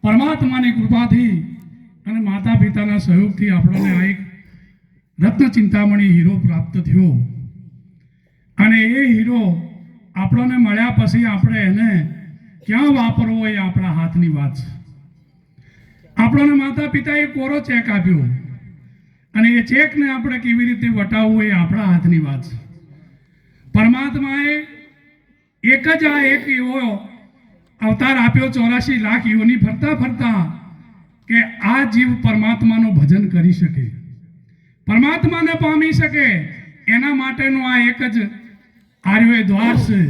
પરમાત્માની કૃપાથી અને માતા પિતાના સહયોગથી આપણને આ એક રત્ન ચિંતામણી હીરો પ્રાપ્ત થયો અને એ હીરો આપણને મળ્યા પછી આપણે એને ક્યાં વાપરવો એ આપણા હાથની વાત છે. આપણને માતા પિતાએ કોરો ચેક આપ્યો અને એ ચેકને આપણે કેવી રીતે વટાવવો એ આપણા હાથની વાત છે. પરમાત્માએ એક જ આ એક એવો અવતાર આપ્યો 84 લાખ યોની ફરતા ફરતા કે આ જીવ પરમાત્માનું ભજન કરી શકે, પરમાત્માને પામી શકે. એના માટેનો આ એક જ આર્યો એ દ્વાર છે.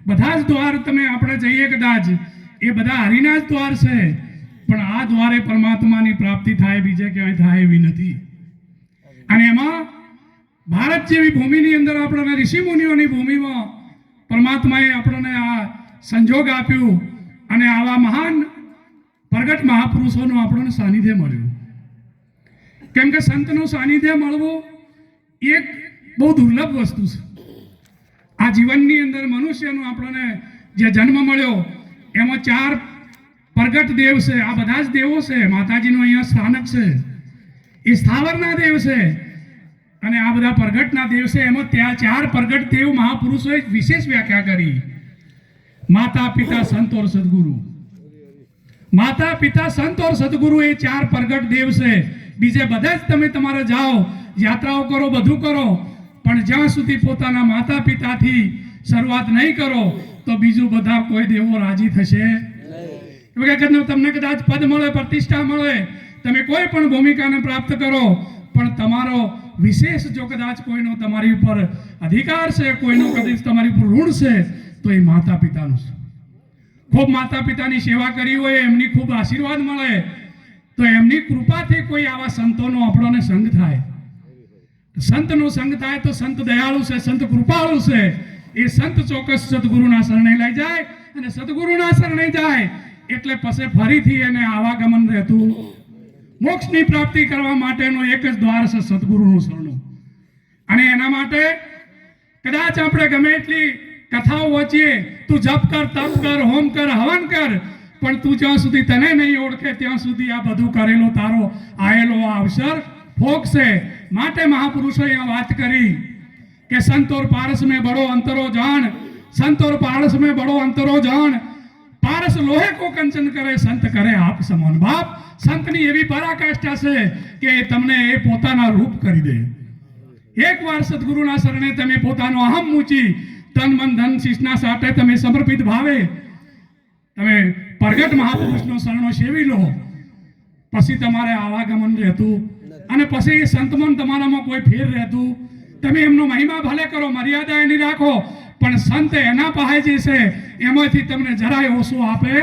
બધા જ દ્વાર તમે આપણે જઈએ કદાચ એ બધા હરિના જ દ્વાર છે, પણ આ દ્વારે પરમાત્માની પ્રાપ્તિ થાય બીજે ક્યાંય થાય એવી નથી. અને એમાં ભારત જેવી ભૂમિની અંદર આપણને ઋષિ મુનિઓની ભૂમિમાં પરમાત્માએ આપણને આ સંજોગ આપ્યું અને આવા મહાન પ્રગટ મહાપુરુષોનું આપણને સાનિધ્ય મળ્યું. કેમ કે સંતનું સાનિધ્ય મળવું એક બહુ દુર્લભ વસ્તુ છે. આ જીવનની અંદર મનુષ્યનું આપણને જે જન્મ મળ્યો એમાં 4 પ્રગટ દેવ છે. આ બધા જ દેવો છે. માતાજીનું અહીંયા સ્થાનક છે, એ સ્થાવરના દેવ છે અને આ બધા પ્રગટના દેવ છે. એમાં ત્યાં 4 પ્રગટ દેવ મહાપુરુષોએ વિશેષ વ્યાખ્યા કરી. માતા પિતા સંત ઓર સદગુરુ. માતા પિતા સંત ઓર સદગુરુ એ 4 પ્રગટ દેવ છે. બીજે બધા જ તમે તમારે જાઓ, યાત્રાઓ કરો, બધું કરો, પણ જ્યાં સુધી પોતાના માતા પિતાથી શરૂઆત નહીં કરો તો બીજું બધા કોઈ દેવો રાજી થશે નહીં. તમને કદાચ પદ મળે, પ્રતિષ્ઠા મળે, તમે કોઈ પણ ભૂમિકાને પ્રાપ્ત કરો, પણ તમારો વિશેષ જો કદાચ કોઈનો તમારી ઉપર અધિકાર છે, કોઈનો કદાચ તમારી ઉપર ઋણ છે, તો એ માતા પિતાનું છે. ખૂબ માતા પિતાની સેવા કરી હોય, એમની ખૂબ આશીર્વાદ મળે, તો એમની કૃપાથી કોઈ આવા સંતોનો આપણને સંગ થાય. સંતનો સંગ થાય તો સંત દયાળુ છે, સંત કૃપાળુ છે. એ સંત ચોક્કસ સદગુરુના શરણે લઈ જાય અને સદગુરુના શરણે જાય એટલે પછી ફરીથી એને આવાગમન રહેતું. મોક્ષની પ્રાપ્તિ કરવા માટેનો એક જ દ્વાર છે સદગુરુનું શરણું. અને એના માટે કદાચ આપણે ગમે એટલી કથાઓ વાંચીએ, તું જપ કર, તપ કર, હોમ કર, હવન કર, પણ તું જ્યાં સુધી તને નહીં ઓળખે ત્યાં સુધી આ બધું કરેલો તારો આયેલો આ અવસર ફોકશે. માટે મહાપુરુષોએ આ વાત કરી કે સંતોર પારસ में बड़ो अंतरो जान, संतोर पारस में बड़ो अंतरो जान, पारस लोहे को कंचन करे, संत करे आप સમાન. બાપ, સંતની એવી પરાકાષ્ઠા છે કે તમને એ પોતાના રૂપ કરી દે. એકવાર સદગુરુના શરણે તમે પોતાનો અહમ મૂચી તન મન ધન શીશના સાથે તમે સમર્પિત ભાવે તમે પ્રગટ મહાપુરુષનો શરણો સેવી લો, પછી તમારે આવાગમન રહેતું અને પછી એ સંતમન તમારામાં કોઈ ફેર રહેતું. તમે એમનો મહિમા ભલે કરો, મર્યાદા એની રાખો, પણ સંત એના પાસે જે છે એમાંથી તમને જરાય ઓછો આપે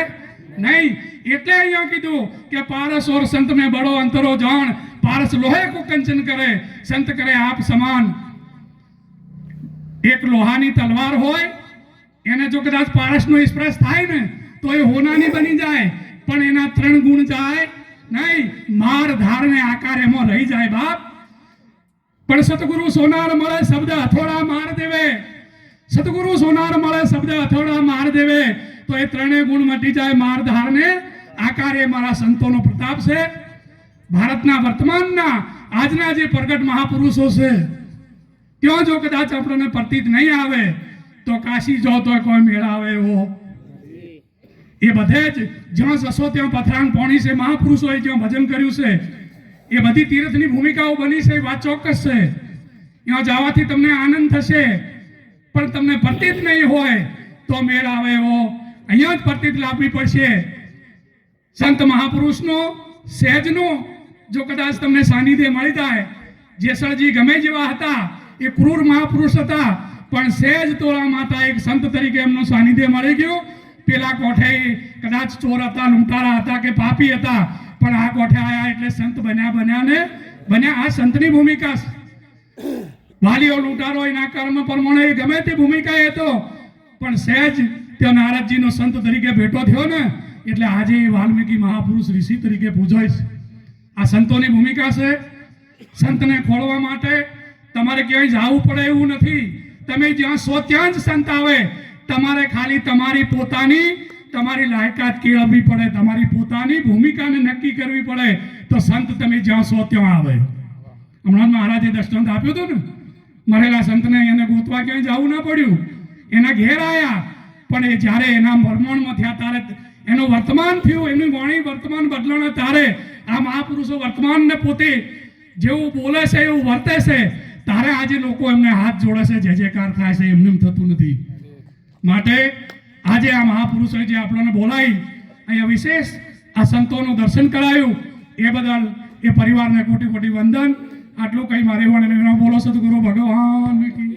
નહીં. એટલે અહીંયા કીધું કે પારસ ઓર સંત મેં બડો અંતરો જાણ, પારસ લોહે કો કંચન કરે, સંત કરે આપ સમાન. એક લોહાની તલવાર હોય, એને જો કદાચ પારસનો સ્પર્શ થાય ને તો એ હોનાની બની જાય, પણ એના 3 ગુણ જાય નહીં. માર ધાર ને આકાર એમાં રહી જાય. બાપ, પણ સતગુરુ સોનાર મળે શબ્દ હથોડા માર દેવે, સતગુરુ સોનાર મળે શબ્દ હથોડા માર દેવે, તો એ 3 ગુણ મટી જાય. માર ધાર ને આકાર એ મારા સંતોનો પ્રતાપ છે. ભારતના વર્તમાનના આજના જે પ્રગટ મહાપુરુષો છે ત્યાં જો કદાચ આપણને પ્રતીત નહીં આવે તો કાશી જો તો કોઈ મેળાવે એવો. એ બધે જ જ્યાં જશો ત્યાં પથરાણ પોણી છે. મહાપુરુષોએ જ્યાં ભજન કર્યું છે એ બધી તીર્થની ભૂમિકાઓ બની છે, વાત ચોક્કસ છે. ત્યાં જવાથી તમને આનંદ થશે, પણ તમને પ્રતીત નહીં હોય તો મેળ આવે એવો અહીંયા જ પ્રતીત લાવવી પડશે. સંત મહાપુરુષનો સહેજનો જો કદાચ તમને સાનિધ્ય મળી જાય. જેસળજી ગમે જેવા હતા, એ ક્રૂર મહાપુરુષ હતા, પણ સહેજ તોળા માતા એક સંત તરીકે એમનું સાનિધ્ય મળી ગયું. પેલા કોઠે કદાચ ચોર હતા, લૂંટારા હતા કે પાપી હતા, પણ આ કોઠે આયા એટલે સંત બન્યા. આ સંતની ભૂમિકા છે. વાલીઓ લૂંટારો એના કર્મ પ્રમાણે ગમે તે ભૂમિકા એ તો, પણ સહેજ ત્યાં નારદજીનો સંત તરીકે ભેટો થયો ને એટલે આજે વાલ્મીકી મહાપુરુષ ઋષિ તરીકે પૂજાય છે. આ સંતોની ભૂમિકા છે. સંતને ખોળવા માટે તમારે ક્યાંય જવું પડે એવું નથી. તમે જ્યાં સો ત્યાં જ સંત આવે. તમારે ખાલી તમારી પોતાની તમારી લાયકાત કેળવવી પડે, તમારી પોતાની ભૂમિકાને નક્કી કરવી પડે, તો સંત તમે જ્યાં છો ત્યાં આવે. હમણાં મહારાજે દ્રષ્ટાંત આપ્યું હતું ને, મરેલા સંતને એને ગોતવા ક્યાંય જવું ના પડ્યું, એના ઘેર આવ્યા. પણ એ જ્યારે એના મરમણમાં થયા ત્યારે એનું વર્તમાન થયું, એની વાણી વર્તમાન બદલાણા ત્યારે આ મહાપુરુષો વર્તમાનને પોતે જેવું બોલે છે એવું વર્તે છે, ત્યારે આજે લોકો એમને હાથ જોડે છે, જય જયકાર થાય છે. એમને થતું નથી. માટે આજે આ મહાપુરુષોએ જે આપણને બોલાવી અહીંયા વિશેષ આ સંતોનું દર્શન કરાયું, એ બદલ એ પરિવારને કોટી કોટી વંદન. આટલું કંઈ મારે બોલો સદગુરુ ભગવાન કી